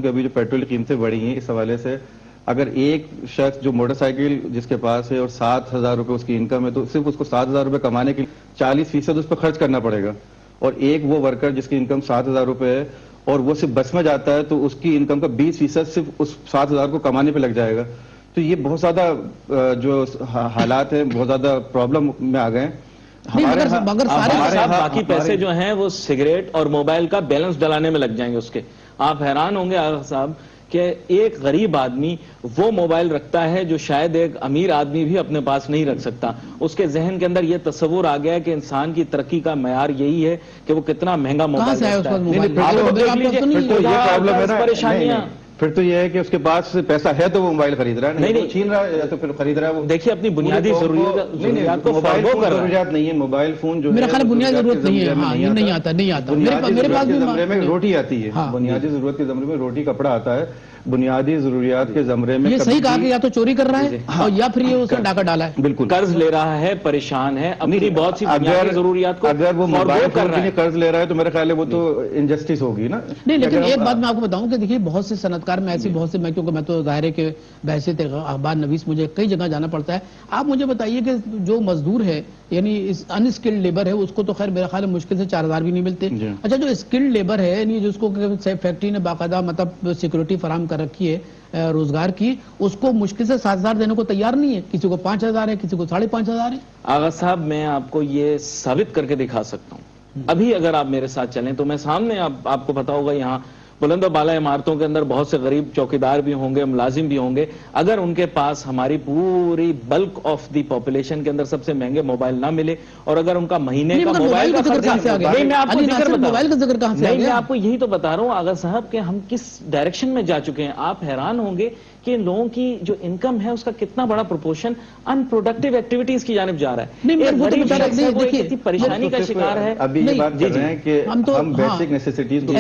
ابھی جو پیٹرول کی قیمتیں بڑھی ہیں اس حوالے سے اگر ایک شخص جو موٹر سائیکل جس کے پاس ہے اور 7,000 روپے اس کی انکم ہے تو صرف اس کو 7,000 روپے کمانے کے 40% اس پہ خرچ کرنا پڑے گا، اور ایک وہ ورکر جس کی انکم 7,000 روپے ہے اور وہ صرف بس میں جاتا ہے تو اس کی انکم کا 20% صرف اس 7,000 کو کمانے پہ لگ جائے گا. تو یہ بہت زیادہ جو حالات ہیں بہت زیادہ پرابلم میں آ گئے ہیں. باقی پیسے جو ہیں وہ سگریٹ اور موبائل کا بیلنس ڈلانے میں لگ جائیں گے اس کے. آپ حیران ہوں گے آغا صاحب کہ ایک غریب آدمی وہ موبائل رکھتا ہے جو شاید ایک امیر آدمی بھی اپنے پاس نہیں رکھ سکتا. اس کے ذہن کے اندر یہ تصور آ گیا ہے کہ انسان کی ترقی کا معیار یہی ہے کہ وہ کتنا مہنگا موبائل رکھتا ہے. پریشانیاں پھر تو یہ ہے کہ اس کے پاس پیسہ ہے تو وہ موبائل خرید رہا ہے، نہیں چھین رہا ہے یا تو پھر خرید رہا ہے. وہ دیکھیے اپنی بنیادی ضروریات کو موبائل فون ضروریات نہیں ہے. موبائل فون جو میرا خیال بنیادی ضرورت نہیں ہے، نہیں آتا میرے پاس کے زمرے میں روٹی آتی ہے. بنیادی ضرورت کے زمرے میں روٹی کپڑا آتا ہے. بنیادی ضروریات کے زمرے میں یہ صحیح کہا کہ یا تو چوری کر رہا ہے اور یا پھر یہ اس نے ڈاکہ ڈالا ہے. بالکل قرض لے رہا ہے، پریشان ہے اپنی بہت سی بنیادی ضروریات کو. اگر وہ موبائل فون کے لیے قرض لے رہا ہے تو میرے خیال ہے وہ تو انجسٹس ہوگی نا. نہیں لیکن ایک بات میں آپ کو بتاؤں کہ دیکھیے بہت سے صنعت کار میں ایسی بہت سے کیونکہ میں تو ظاہر ہے کہ بحیثیت اخبار نویس مجھے کئی جگہ جانا پڑتا ہے. آپ مجھے بتائیے کہ جو مزدور ہے یعنی ان اسکلڈ لیبر ہے اس کو تو خیر میرا خیال ہے مشکل سے 4,000 بھی نہیں ملتے. اچھا جو اسکلڈ لیبر ہے یعنی جس کو فیکٹری نے باقاعدہ مطلب سیکورٹی فراہم کر رکھی ہے روزگار کی، اس کو مشکل سے 7,000 دینے کو تیار نہیں ہے. کسی کو 5,000 ہے، کسی کو 5,500 ہے. آغا صاحب میں آپ کو یہ ثابت کر کے دکھا سکتا ہوں. ابھی اگر آپ میرے ساتھ چلیں تو میں سامنے آپ کو پتا ہوگا یہاں بلند و بالا عمارتوں کے اندر بہت سے غریب چوکیدار بھی ہوں گے، ملازم بھی ہوں گے. اگر ان کے پاس ہماری پوری بلک آف دی پاپولیشن کے اندر سب سے مہنگے موبائل نہ ملے اور اگر ان کا مہینے کا موبائل کا خرچہ نہیں، میں آپ کو یہی تو بتا رہا ہوں آغا صاحب کہ ہم کس ڈائریکشن میں جا چکے ہیں. آپ حیران ہوں گے کہ ان لوگوں کی جو انکم ہے اس کا کتنا بڑا پروپورشن ان پروڈکٹیو ایکٹیویٹیز کی جانب جا رہا ہے. پریشانی کا شکار ہے. ابھی یہ بات کر رہے ہیں کہ ہم بیسک نیسیسٹیز کو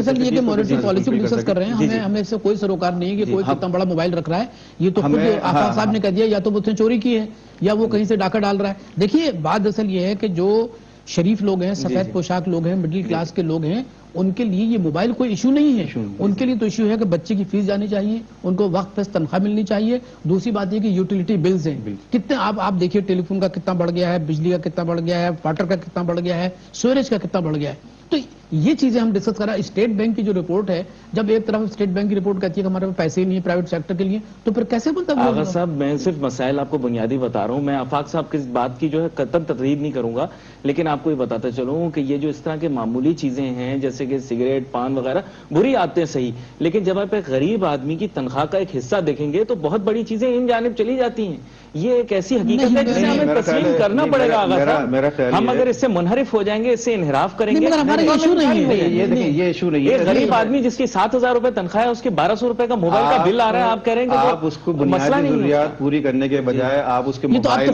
سر یہ کہ مانیٹری پالیسی کو ڈسکس کر رہے ہیں. ہمیں اس سے کوئی سروکار نہیں ہے کہ کوئی کتنا بڑا موبائل رکھ رہا ہے. یہ تو خود آفاق صاحب نے کہہ دیا یا تو اس نے چوری کی ہے یا وہ کہیں سے ڈاکہ ڈال رہا ہے. دیکھیے بات اصل یہ ہے کہ جو شریف لوگ ہیں، سفید پوشاک لوگ ہیں، مڈل کلاس کے لوگ ہیں، ان کے لیے یہ موبائل کوئی ایشو نہیں ہے. ان کے لیے تو ایشو ہے کہ بچے کی فیس جانی چاہیے، ان کو وقت پہ تنخواہ ملنی چاہیے. دوسری بات یہ کہ یوٹیلیٹی بلز ہیں کتنے، آپ دیکھیے ٹیلی فون کا کتنا بڑھ گیا ہے، بجلی کا کتنا بڑھ گیا ہے، واٹر کا کتنا بڑھ گیا ہے، سوریج کا کتنا بڑھ گیا ہے. تو یہ چیزیں ہم ڈسکس کر رہا ہے. اسٹیٹ بینک کی جو رپورٹ ہے، جب ایک طرف اسٹیٹ بینک کی رپورٹ کہتی ہے کہ ہمارے پاس پیسے ہی نہیں ہے پرائیویٹ سیکٹر کے لیے، تو پھر کیسے بنتا ہے؟ آغا صاحب میں صرف مسائل آپ کو بنیادی بتا رہا ہوں. میں آفاق صاحب کی بات کی جو ہے قطعاً تقریر نہیں کروں گا، لیکن آپ کو یہ بتاتا چلوں کہ یہ جو اس طرح کے معمولی چیزیں ہیں جیسے کہ سگریٹ، پان وغیرہ بری عادتیں صحیح، لیکن جب آپ ایک غریب آدمی کی تنخواہ کا ایک حصہ دیکھیں گے تو بہت بڑی چیزیں ان جانب چلی جاتی ہیں. یہ ایک ایسی حقیقت ہے جسے ہمیں تسلیم کرنا پڑے گا. آغا صاحب ہم اگر اس سے منحرف ہو جائیں گے، اس سے انحراف کریں گے، یہ ایشو نہیں ہے. ایک غریب آدمی جس کی 7,000 روپے تنخواہ ہے، اس کی 1,200 روپے کا موبائل کا بل آ رہا ہے، آپ کہہ رہے ہیں کہ آپ اس کو بنیادی ضروریات پوری کرنے کے بجائے آپ اس کے موبائل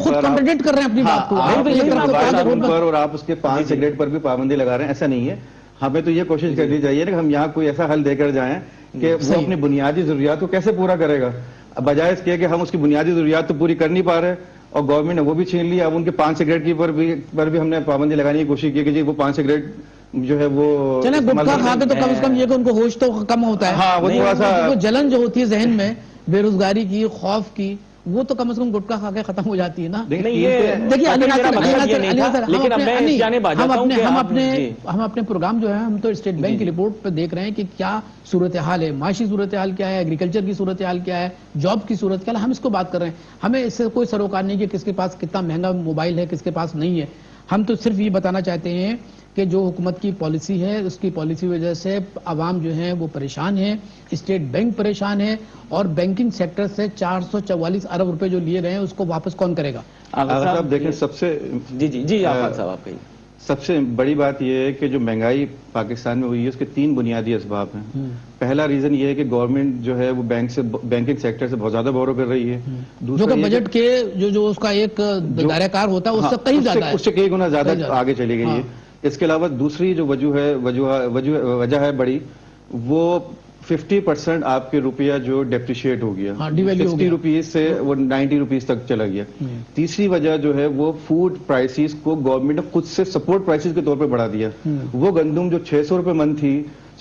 پر اور آپ اس کے پان سگریٹ پر بھی پابندی لگا رہے ہیں. ایسا نہیں ہے. ہمیں تو یہ کوشش کرنی چاہیے کہ ہم یہاں کوئی ایسا حل دے کر جائیں کہ وہ اپنی بنیادی ضروریات کو کیسے پورا کرے گا، بجائے اس کے کہ ہم اس کی بنیادی ضروریات تو پوری کر نہیں پا رہے اور گورنمنٹ نے وہ بھی چھین لی. اب ان کے پان سگریٹ کی پر بھی ہم نے پابندی لگانے کی کوشش کی کہ جی وہ پان سگریٹ جو ہے وہ چلیں گٹکا کھا کے تو کم از کم یہ کہ ان کو ہوش تو کم ہوتا ہے. ہاں وہ تھوڑا سا جلن جو ہوتی ہے ذہن میں بے روزگاری کی، خوف کی، وہ تو کم از کم گٹکا کھا کے ختم ہو جاتی ہے نا. ہم اپنے پروگرام جو ہے ہم تو اسٹیٹ بینک کی رپورٹ پہ دیکھ رہے ہیں کہ کیا صورتحال ہے، معاشی صورتحال کیا ہے، ایگریکلچر کی صورتحال کیا ہے، جاب کی صورتحال. ہم اس کو بات کر رہے ہیں. ہمیں اس سے کوئی سروکار نہیں کہ کس کے پاس کتنا مہنگا موبائل ہے، کس کے پاس نہیں ہے. ہم تو صرف یہ بتانا چاہتے ہیں کہ جو حکومت کی پالیسی ہے اس کی پالیسی وجہ سے عوام جو ہیں وہ پریشان ہیں، اسٹیٹ بینک پریشان ہے اور بینکنگ سیکٹر سے 444 ارب روپے جو لیے گئے ہیں اس کو واپس کون کرے گا؟ صاحب دیکھیں سب سے سب سے بڑی بات یہ ہے کہ جو مہنگائی پاکستان میں ہوئی ہے اس کے 3 بنیادی اسباب ہیں. پہلا ریزن یہ ہے کہ گورنمنٹ جو ہے وہ بینکنگ سیکٹر سے بہت زیادہ بورو کر رہی ہے، جو کہ بجٹ کے جو اس کا ایک دائرہ کار ہوتا ہے اس سے کہیں زیادہ ہے، اس سے کئی گنا زیادہ آگے چلی گئی ہے. اس کے علاوہ دوسری جو وجہ ہے بڑی، وہ 50% آپ کے روپیہ جو ڈیپریشیٹ ہو گیا، 60 روپیز سے وہ 90 روپیز تک چلا گیا. تیسری وجہ جو ہے وہ فوڈ پرائسز کو گورنمنٹ نے خود سے سپورٹ پرائسز کے طور پہ بڑھا دیا. وہ گندم جو 600 روپے من تھی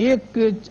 1